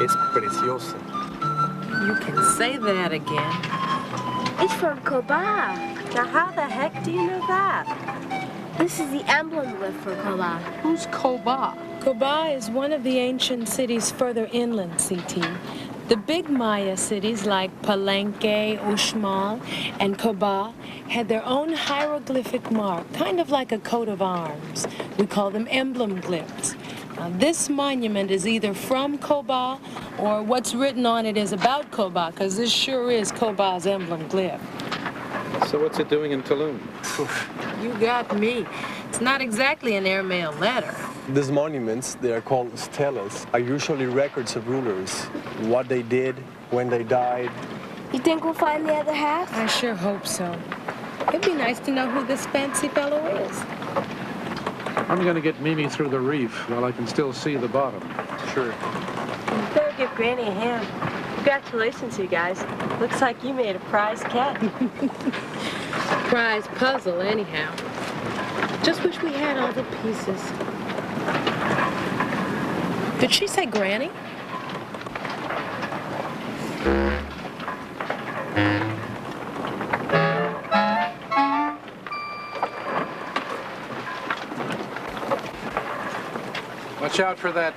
Es preciosa. You can say that again. It's from Coba. Now, how the heck do you know that? This is the emblem glyph for Coba. Who's Coba? Coba is one of the ancient cities further inland, CT. The big Maya cities like Palenque, Uxmal, and Coba had their own hieroglyphic mark, kind of like a coat of arms. We call them emblem glyphs. Now, this monument is either from Coba or what's written on it is about Coba, because this sure is Coba's emblem glyph. So what's it doing in Tulum? You got me. It's not exactly an airmail letter. These monuments, they are called stelas, are usually records of rulers, what they did, when they died. You think we'll find the other half? I sure hope so. It'd be nice to know who this fancy fellow is. I'm going to get Mimi through the reef while I can still see the bottom. Sure. You better give Granny a hand. Congratulations, you guys. Looks like you made a prize catch. Prize puzzle, anyhow. Just wish we had all the pieces. Did she say Granny? Watch out for that,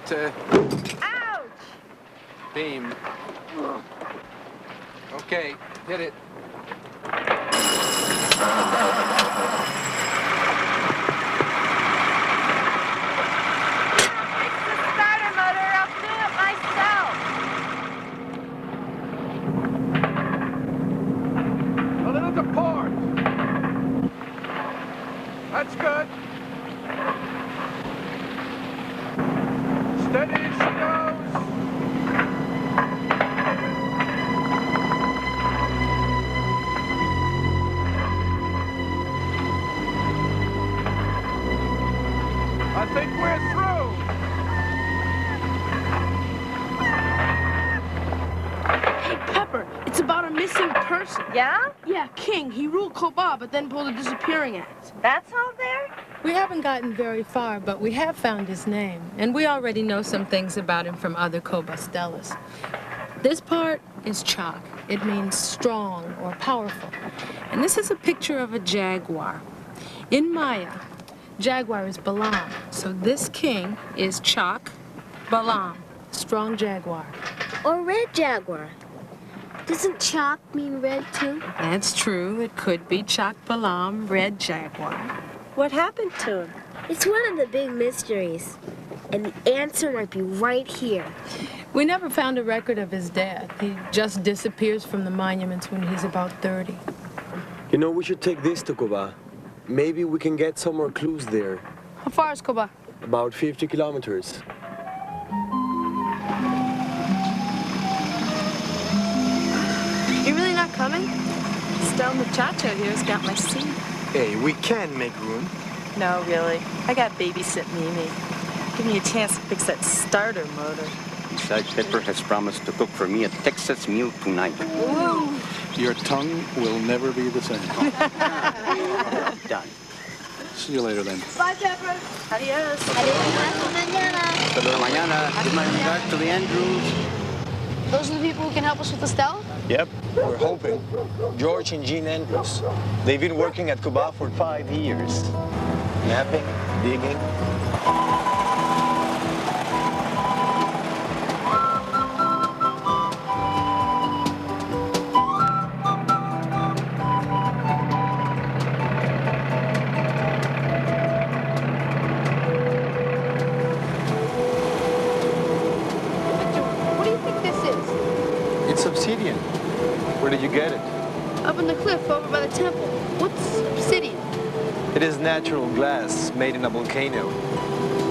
Ouch! beam. Okay, hit it. That's good. Steady as she goes. I think we're through. Hey, Pepper, it's about a missing person. Yeah? Yeah, King. He ruled Coba, but then pulled a disappearing act. That's all there? We haven't gotten very far, but we have found his name. And we already know some things about him from other Coba stelas. This part is Chak. It means strong or powerful. And this is a picture of a jaguar. In Maya, jaguar is Balam. So this king is Chak Balam, strong jaguar. Or red jaguar. Doesn't chalk mean red, too? That's true. It could be Chak Balam, red jaguar. What happened to him? It's one of the big mysteries. And the answer might be right here. We never found a record of his death. He just disappears from the monuments when he's about 30. You know, we should take this to Coba. Maybe we can get some more clues there. How far is Coba? About 50 kilometers. You're really not coming? Stone Muchacho here's got my seat. Hey, we can make room. No, really. I got babysit Mimi. Give me a chance to fix that starter motor. Besides, Pepper has promised to cook for me a Texas meal tonight. Ooh. Your tongue will never be the same. Done. See you later then. Bye, Pepper. Adios. Hasta mañana. Give my regards to the Andrews. Those are the people who can help us with the stele? Yep, we're hoping. George and Jean Andrews. They've been working at Coba for 5 years. Mapping, digging. What do you think this is? It's obsidian. Where did you get it? Up in the cliff over by the temple. What's obsidian? It is natural glass made in a volcano.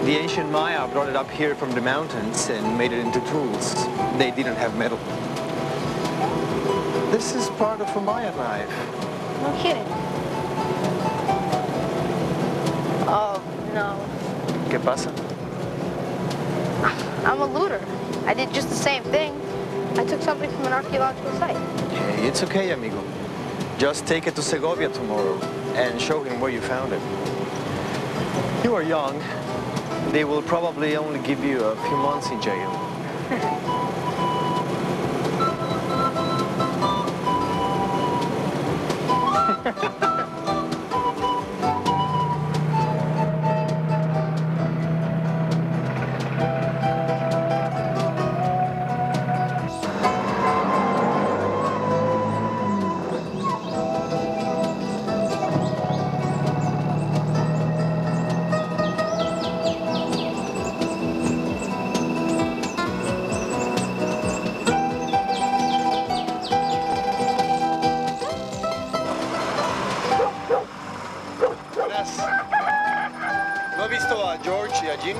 The ancient Maya brought it up here from the mountains and made it into tools. They didn't have metal. This is part of a Maya life. No kidding. Oh, no. ¿Qué pasa? I'm a looter. I did just the same thing. I took something from an archaeological site. Hey, it's okay, amigo. Just take it to Segovia tomorrow and show him where you found it. You are young. They will probably only give you a few months in jail. ¿No ha visto a George y a Jean?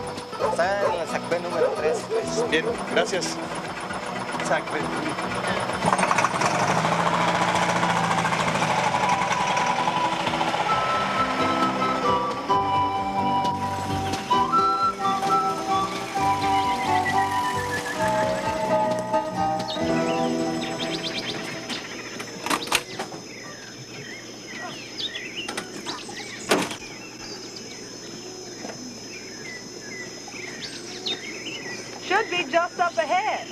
Está en la sacbé número 3. Bien, gracias. Sacbé. Should be just up ahead.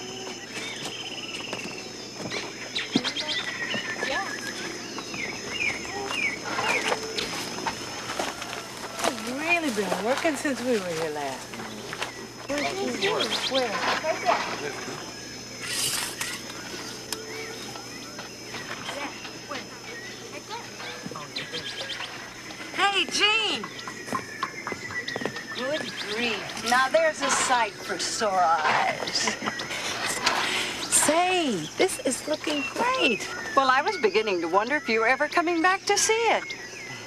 I've really been working since we were here last. Where? Hey, Jean! Good grief. Now there's a sight for sore eyes. Say, this is looking great. Well, I was beginning to wonder if you were ever coming back to see it.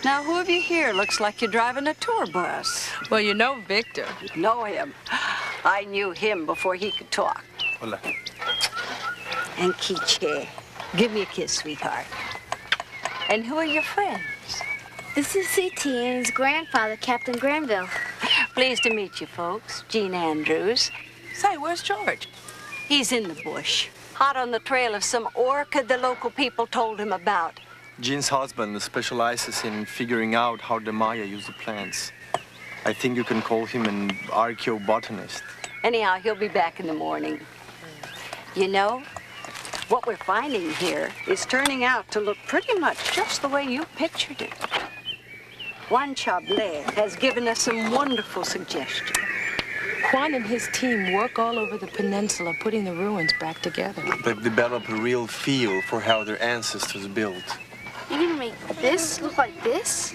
Now, who of you here looks like you're driving a tour bus? Well, you know Victor. Know him. I knew him before he could talk. Hola. And Quiche, give me a kiss, sweetheart. And who are your friends? This is CT and his grandfather, Captain Granville. Pleased to meet you folks. Jean Andrews. Say, where's George? He's in the bush, hot on the trail of some orchid the local people told him about. Jean's husband specializes in figuring out how the Maya used the plants. I think you can call him an archaeobotanist. Anyhow, he'll be back in the morning. You know, what we're finding here is turning out to look pretty much just the way you pictured it. Juan Chablé has given us some wonderful suggestions. Juan and his team work all over the peninsula putting the ruins back together. They've developed a real feel for how their ancestors built. You're gonna make this look like this?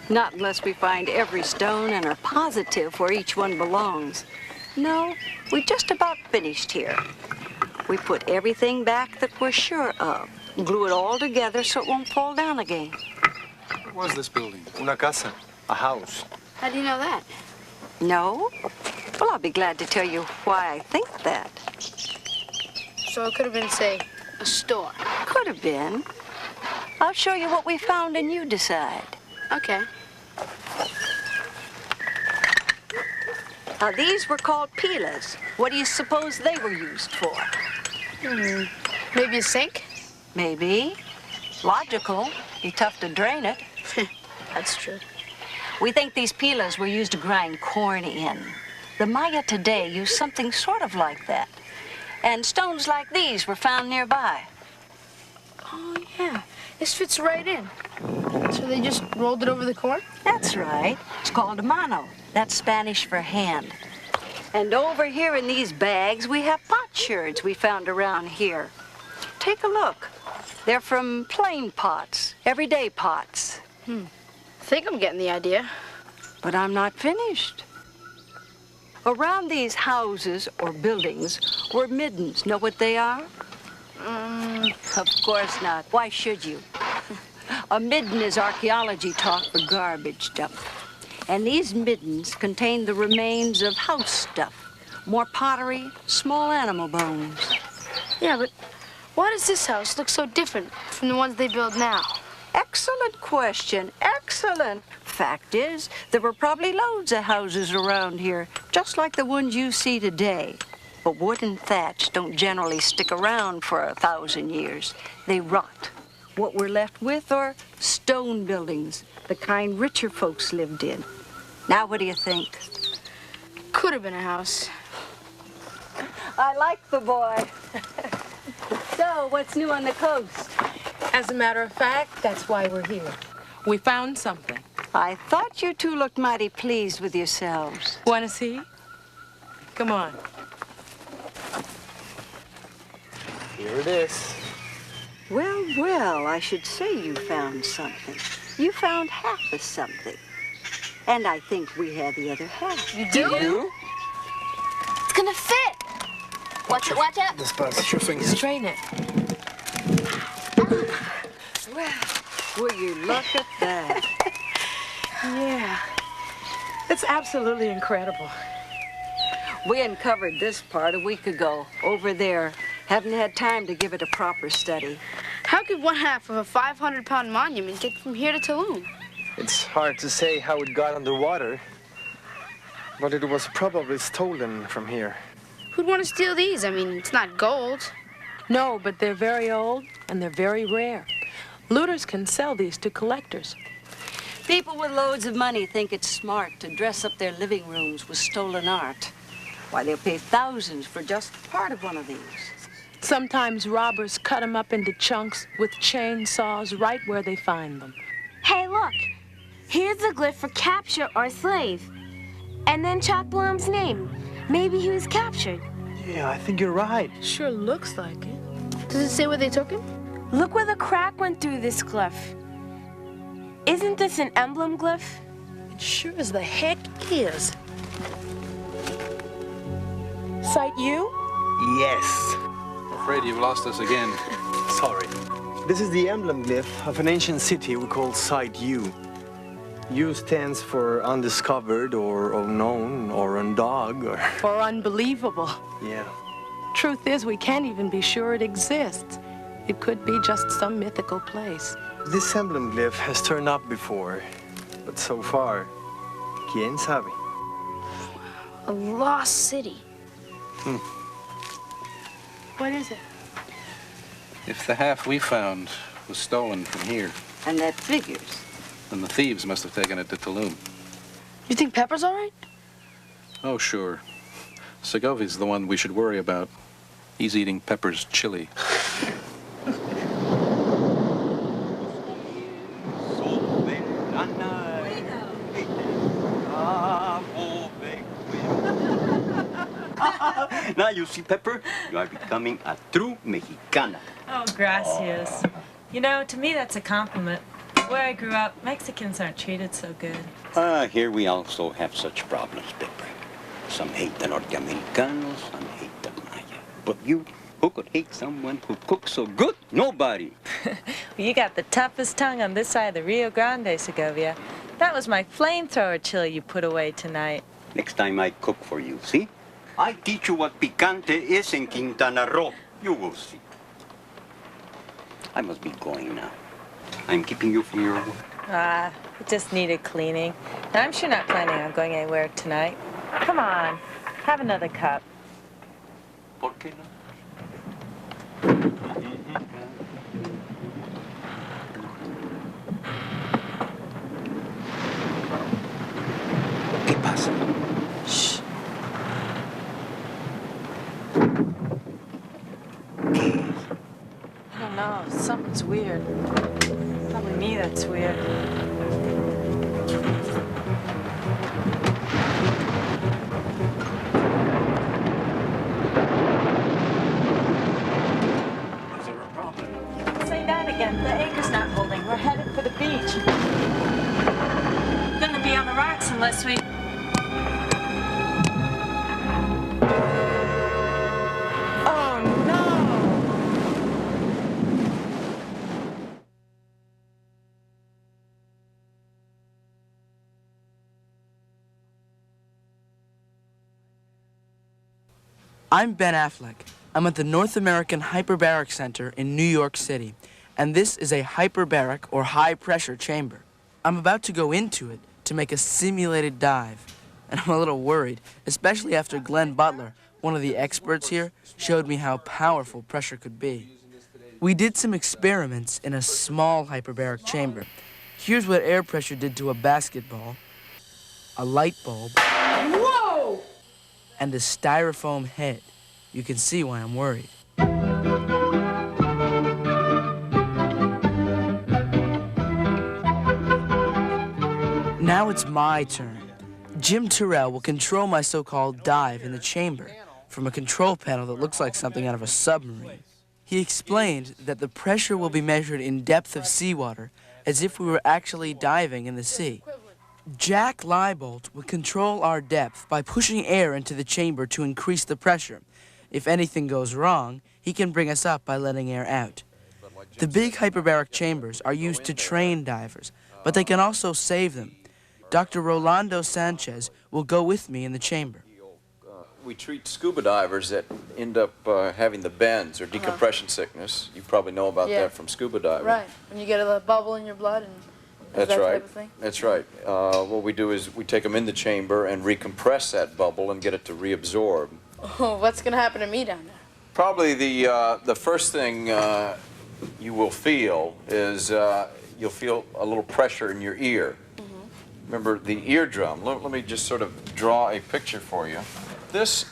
Not unless we find every stone and are positive where each one belongs. No, we just about finished here. We put everything back that we're sure of. Glue it all together so it won't fall down again. What was this building? Una casa, a house. How do you know that? No? Well, I'll be glad to tell you why I think that. So it could have been, say, a store. Could have been. I'll show you what we found and you decide. Okay. Now, these were called pilas. What do you suppose they were used for? Maybe a sink? Maybe. Logical. Be tough to drain it. That's true. We think these pilas were used to grind corn in. The Maya today used something sort of like that. And stones like these were found nearby. Oh, yeah. This fits right in. So they just rolled it over the corn? That's right. It's called a mano. That's Spanish for hand. And over here in these bags, we have potsherds we found around here. Take a look. They're from plain pots, everyday pots. I think I'm getting the idea. But I'm not finished. Around these houses or buildings were middens. Know what they are? Of course not. Why should you? A midden is archaeology talk for garbage dump. And these middens contain the remains of house stuff. More pottery, small animal bones. Yeah, but why does this house look so different from the ones they build now? Excellent question. Excellent. Fact is, there were probably loads of houses around here, just like the ones you see today. But wood and thatch don't generally stick around for 1,000 years. They rot. What we're left with are stone buildings, the kind richer folks lived in. Now, what do you think? Could have been a house. I like the boy. So, what's new on the coast? As a matter of fact, that's why we're here. We found something. I thought you two looked mighty pleased with yourselves. Want to see? Come on. Here it is. Well, well, I should say you found something. You found half of something. And I think we have the other half. You do? It's gonna fit. Watch out. This bus. Your fingers. Straighten it. Well, will you look at that? Yeah. It's absolutely incredible. We uncovered this part a week ago, over there. Haven't had time to give it a proper study. How could one half of a 500-pound monument get from here to Tulum? It's hard to say how it got underwater, but it was probably stolen from here. Who'd want to steal these? I mean, it's not gold. No, but they're very old and they're very rare. Looters can sell these to collectors. People with loads of money think it's smart to dress up their living rooms with stolen art. Why, they'll pay thousands for just part of one of these. Sometimes robbers cut them up into chunks with chainsaws right where they find them. Hey, look. Here's the glyph for capture or slave. And then Chakbalam's name. Maybe he was captured. Yeah, I think you're right. Sure looks like it. Does it say where they took him? Look where the crack went through this glyph. Isn't this an emblem glyph? It sure as the heck is. Sight you? Yes. Afraid you've lost us again. Sorry. This is the emblem glyph of an ancient city we call Site U. U stands for undiscovered or unknown or undog or... Or unbelievable. Yeah. Truth is, we can't even be sure it exists. It could be just some mythical place. This emblem glyph has turned up before, but so far, quién sabe? A lost city. What is it? If the half we found was stolen from here, And that figures. then the thieves must have taken it to Tulum. You think Pepper's all right? Oh, sure. Segovia's the one we should worry about. He's eating Pepper's chili. Now you see, Pepper, you are becoming a true Mexicana. Oh, gracias. You know, to me that's a compliment. Where I grew up, Mexicans aren't treated so good. Here we also have such problems, Pepper. Some hate the Norte Americanos, some hate the Maya. But you, who could hate someone who cooks so good? Nobody. Well, you got the toughest tongue on this side of the Rio Grande, Segovia. That was my flamethrower chili you put away tonight. Next time I cook for you, see? I teach you what picante is in Quintana Roo. You will see. I must be going now. I'm keeping you from your work. It just needed cleaning. And I'm sure not planning on going anywhere tonight. Come on, have another cup. ¿Por qué no? ¿Qué pasa? Shh. I don't know, something's weird. Probably me that's weird. Say that again. The anchor's not holding. We're headed for the beach. Gonna be on the rocks unless we... Oh, no! I'm Ben Affleck. I'm at the North American Hyperbaric Center in New York City, and this is a hyperbaric or high-pressure chamber. I'm about to go into it to make a simulated dive, and I'm a little worried, especially after Glenn Butler, one of the experts here, showed me how powerful pressure could be. We did some experiments in a small hyperbaric chamber. Here's what air pressure did to a basketball, a light bulb, Whoa! and a styrofoam head. You can see why I'm worried. Now it's my turn. Jim Terrell will control my so-called dive in the chamber from a control panel that looks like something out of a submarine. He explained that the pressure will be measured in depth of seawater as if we were actually diving in the sea. Jack Leibold will control our depth by pushing air into the chamber to increase the pressure. If anything goes wrong, he can bring us up by letting air out. The big hyperbaric chambers are used to train divers, but they can also save them. Dr. Rolando Sanchez will go with me in the chamber. We treat scuba divers that end up having the bends or decompression sickness. You probably know about that from scuba diving. Right, when you get a bubble in your blood and That's that right. type of thing. That's right. What we do is we take them in the chamber and recompress that bubble and get it to reabsorb. Oh, what's going to happen to me down there? Probably the first thing you will feel is you'll feel a little pressure in your ear. Remember the eardrum. Let me just sort of draw a picture for you. This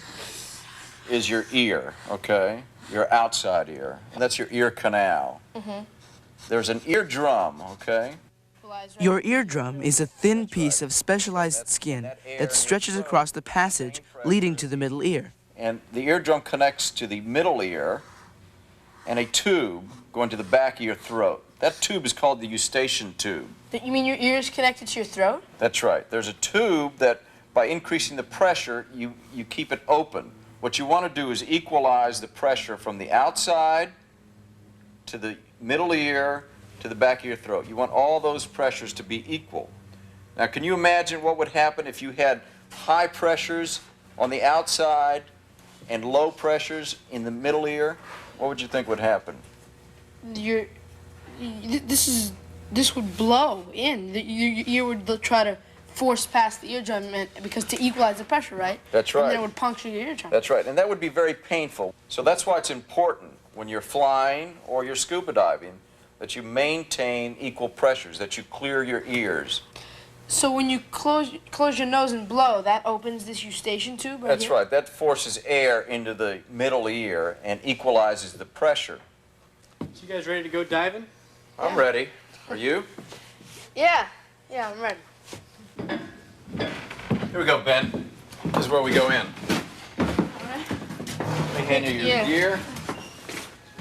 is your ear, okay? Your outside ear. And that's your ear canal. There's an eardrum, okay? Your eardrum is a thin piece of specialized skin that stretches across the passage leading to the middle ear. And the eardrum connects to the middle ear and a tube going to the back of your throat. That tube is called the eustachian tube. You mean your ear is connected to your throat? That's right. There's a tube that, by increasing the pressure, you keep it open. What you want to do is equalize the pressure from the outside to the middle ear to the back of your throat. You want all those pressures to be equal. Now, can you imagine what would happen if you had high pressures on the outside and low pressures in the middle ear? What would you think would happen? This would blow in. Your ear would try to force past the eardrum because to equalize the pressure, right? That's right. And then it would puncture your eardrum. That's right, and that would be very painful. So that's why it's important when you're flying or you're scuba diving that you maintain equal pressures, that you clear your ears. So when you close your nose and blow, that opens this eustachian tube right That's here? right. That forces air into the middle ear and equalizes the pressure. So you guys ready to go diving? I'm ready. Are you? Yeah, I'm ready. Here we go, Ben. This is where we go in. All right. Let me hand you your gear.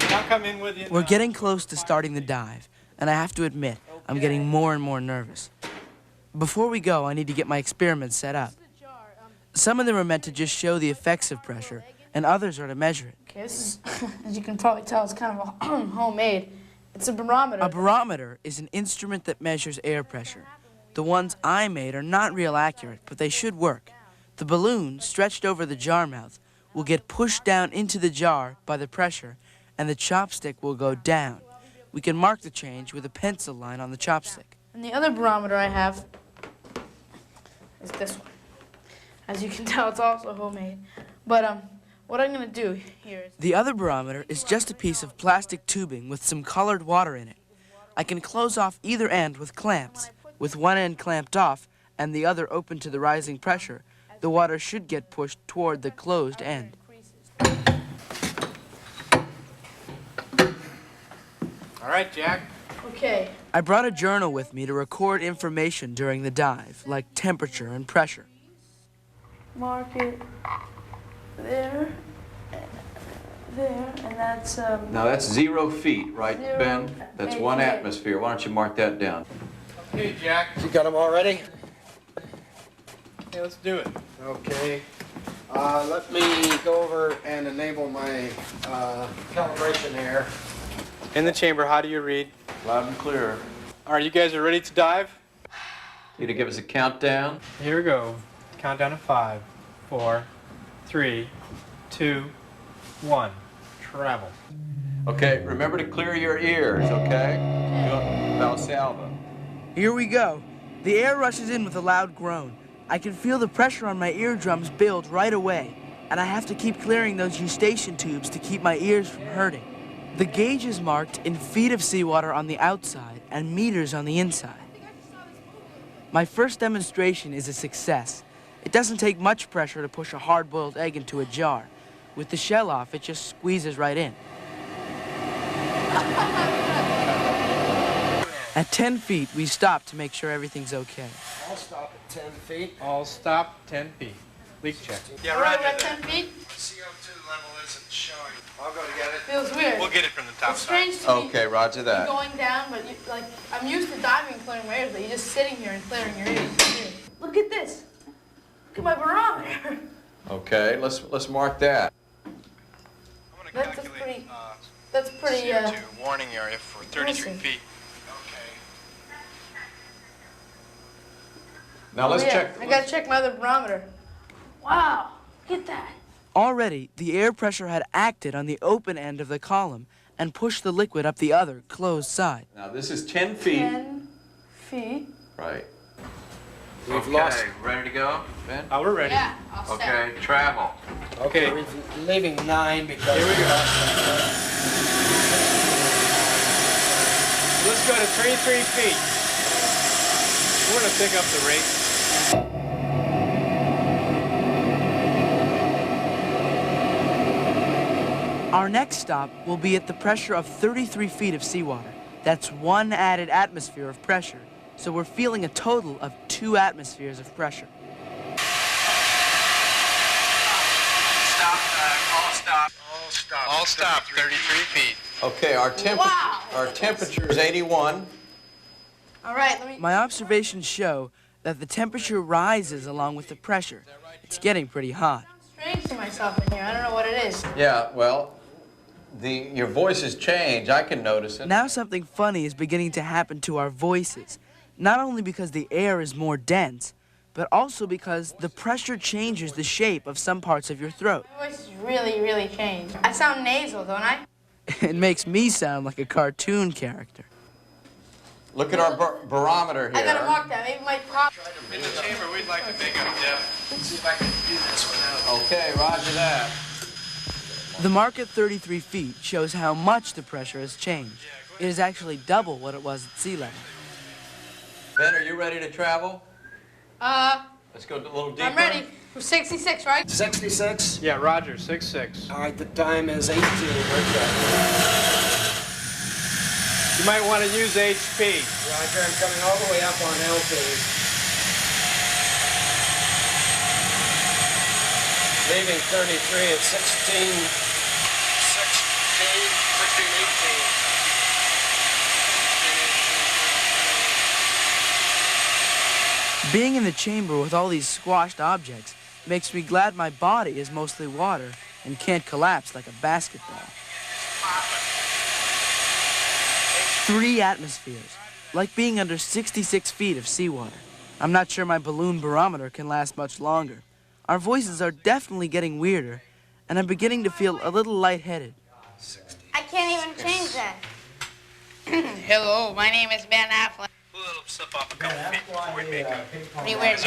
I'll come in with you. We're getting close to starting the dive, and I have to admit, I'm getting more and more nervous. Before we go, I need to get my experiments set up. Some of them are meant to just show the effects of pressure, and others are to measure it. Okay, this is, as you can probably tell, it's kind of a homemade. It's a barometer. A barometer is an instrument that measures air pressure. The ones I made are not real accurate, but they should work. The balloon, stretched over the jar mouth, will get pushed down into the jar by the pressure, and the chopstick will go down. We can mark the change with a pencil line on the chopstick. And the other barometer I have is this one. As you can tell, it's also homemade. But what I'm going to do here is... The other barometer is just a piece of plastic tubing with some colored water in it. I can close off either end with clamps. With one end clamped off and the other open to the rising pressure, the water should get pushed toward the closed end. All right, Jack. Okay. I brought a journal with me to record information during the dive, like temperature and pressure. Mark it there, and that's... Now that's 0 feet, right, 0 Ben? That's 1 atmosphere. Why don't you mark that down? Okay, Jack. You got them all ready? Okay, let's do it. Okay. Let me go over and enable my calibration here. In the chamber, how do you read? Loud and clear. All right, you guys are ready to dive? You to give us a countdown? Here we go. Countdown to 5, 4, 3, 2, 1. Travel. Okay, remember to clear your ears, okay? Valsalva. Here we go. The air rushes in with a loud groan. I can feel the pressure on my eardrums build right away, and I have to keep clearing those eustachian tubes to keep my ears from hurting. The gauge is marked in feet of seawater on the outside and meters on the inside. My first demonstration is a success. It doesn't take much pressure to push a hard-boiled egg into a jar. With the shell off, it just squeezes right in. At 10 feet, we stop to make sure everything's okay. I'll stop at 10 feet. All stop 10 feet. Leak check. Yeah, We're right at 10 feet. CO2 level isn't showing. I'll go to get it. Feels weird. We'll get it from the top It's strange to me. Okay, roger You that. going down, but you, like, I'm used to diving and clearing my ears, but you're just sitting here and clearing your ears. Look at this. Look at my barometer. Okay, let's mark that. That's a pretty. That's pretty. CO2 warning area for 33 listen. feet. Now let's check. I gotta check my other barometer. Wow, look at that. Already, the air pressure had acted on the open end of the column and pushed the liquid up the other, closed side. Now this is 10 feet. 10 feet. Right. We've lost. Ready to go, Ben? We're ready. Yeah, I'll stay. Okay, travel. Okay. We're leaving 9 because. Here we go. Let's go to 33 feet. We're going to pick up the rate. Our next stop will be at the pressure of 33 feet of seawater. That's 1 added atmosphere of pressure. So we're feeling a total of 2 atmospheres of pressure. All stop, 33 feet. Okay, our temperature is 81. All right, let me. My observations show that the temperature rises along with the pressure. It's getting pretty hot. Strange to myself in here. I don't know what it is. Yeah, well, your voices change. I can notice it. Now something funny is beginning to happen to our voices. Not only because the air is more dense, but also because the pressure changes the shape of some parts of your throat. My voice is really, really changed. I sound nasal, don't I? It makes me sound like a cartoon character. Look at our barometer here. I gotta mark that. Maybe my prop. In the chamber, we'd like to make a depth. Let's see if I can do this without. Okay, roger that. The mark at 33 feet shows how much the pressure has changed. It is actually double what it was at sea level. Ben, are you ready to travel? Let's go a little deeper. I'm ready. For 66, right? 66? Yeah, Roger, 6-6. All right, the time is 18. You might want to use HP. Roger, I'm coming all the way up on LP. Leaving 33 at 16, 18. Being in the chamber with all these squashed objects makes me glad my body is mostly water and can't collapse like a basketball. 3 atmospheres, like being under 66 feet of seawater. I'm not sure my balloon barometer can last much longer. Our voices are definitely getting weirder, and I'm beginning to feel a little lightheaded. I can't even change that. Hello, my name is Ben Affleck. We'll slip off a couple feet before we make a Pretty weird.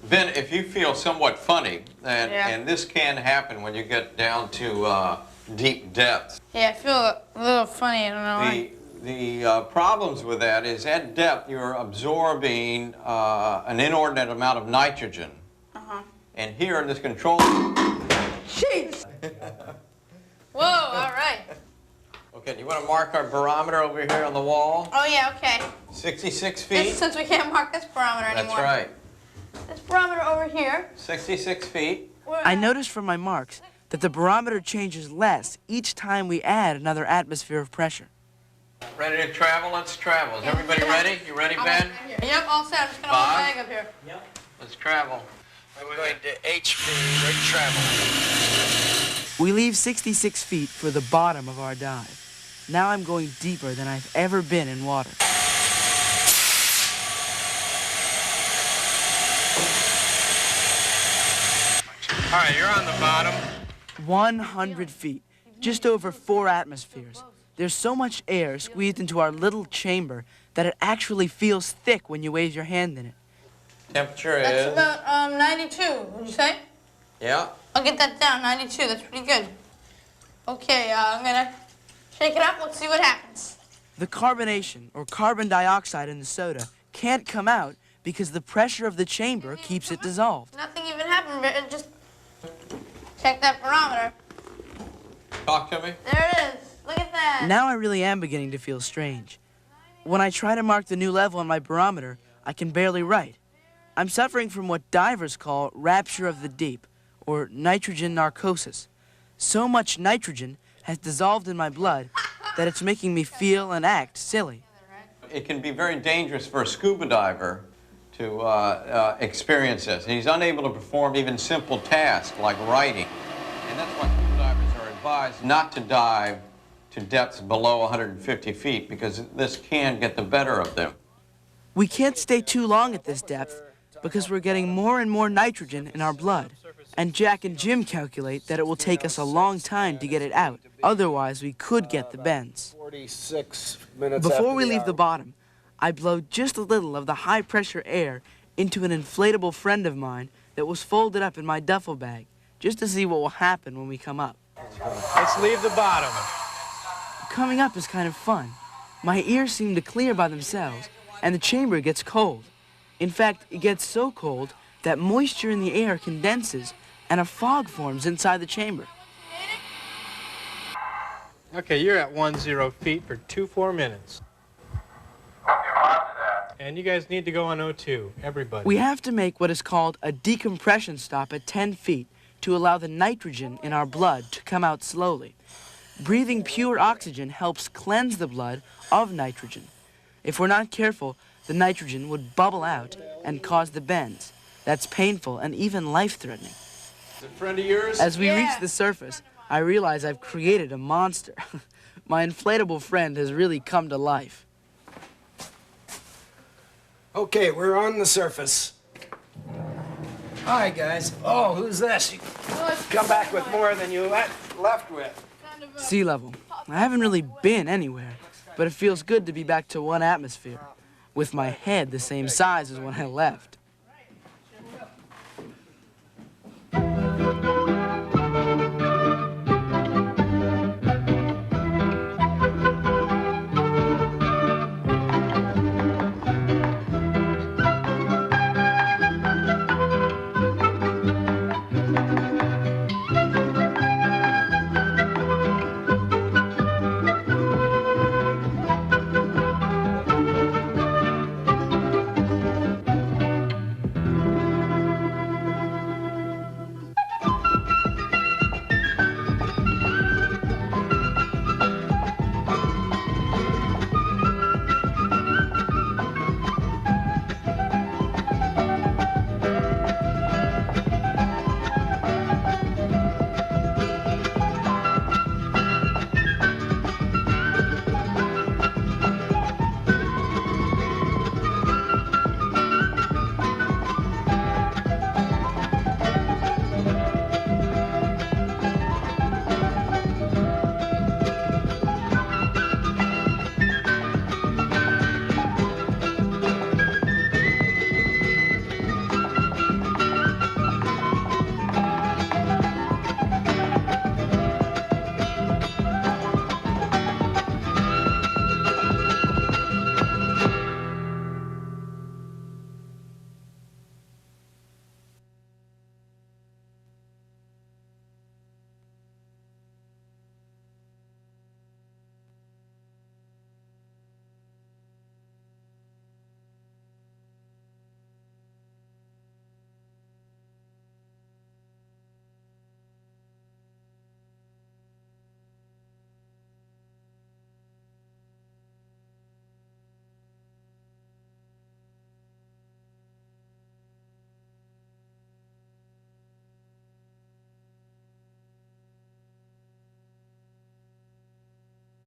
Ben, if you feel somewhat funny, Yeah. and this can happen when you get down to deep depths. Yeah, I feel a little funny. I don't know why. The problems with that is at depth you're absorbing an inordinate amount of nitrogen. And here in this control... Jeez! Whoa, all right. Okay, do you want to mark our barometer over here on the wall? Oh, yeah, okay. 66 feet? Since we can't mark this barometer anymore. That's right. This barometer over here. 66 feet. I noticed from my marks that the barometer changes less each time we add another atmosphere of pressure. Ready to travel? Let's travel. Is everybody ready? You ready, Ben? Yep, all set. I'm just going to hold my bag up here. Yep. Let's travel. We're going to HP, ready to travel. We leave 66 feet for the bottom of our dive. Now I'm going deeper than I've ever been in water. All right, you're on the bottom. 100 feet, just over 4 atmospheres. There's so much air squeezed into our little chamber that it actually feels thick when you wave your hand in it. Temperature That's is... about 92, would you say? Yeah. I'll get that down, 92. That's pretty good. Okay, I'm going to shake it up. Let's see what happens. The carbonation, or carbon dioxide in the soda, can't come out because the pressure of the chamber keeps it dissolved. Nothing even happened. Just check that barometer. Talk to me. There it is. Look at that. Now I really am beginning to feel strange. When I try to mark the new level on my barometer, I can barely write. I'm suffering from what divers call rapture of the deep, or nitrogen narcosis. So much nitrogen has dissolved in my blood that it's making me feel and act silly. It can be very dangerous for a scuba diver to experience this. He's unable to perform even simple tasks like writing. And that's why scuba divers are advised not to dive to depths below 150 feet, because this can get the better of them. We can't stay too long at this depth because we're getting more and more nitrogen in our blood. And Jack and Jim calculate that it will take us a long time to get it out. Otherwise, we could get the bends. 46 minutes Before after we the leave hour. the bottom, I blow just a little of the high-pressure air into an inflatable friend of mine that was folded up in my duffel bag, just to see what will happen when we come up. Let's leave the bottom. Coming up is kind of fun. My ears seem to clear by themselves, and the chamber gets cold. In fact, it gets so cold that moisture in the air condenses and a fog forms inside the chamber. Okay, you're at 10 feet for 24 minutes. And you guys need to go on O2, everybody. We have to make what is called a decompression stop at 10 feet to allow the nitrogen in our blood to come out slowly. Breathing pure oxygen helps cleanse the blood of nitrogen. If we're not careful, the nitrogen would bubble out and cause the bends. That's painful and even life-threatening. Is it a friend of yours? As we reach the surface, I realize I've created a monster. My inflatable friend has really come to life. Okay, we're on the surface. Hi, guys. Oh, who's this? You come back with more than you left with. Sea level. I haven't really been anywhere, but it feels good to be back to one atmosphere, with my head the same size as when I left.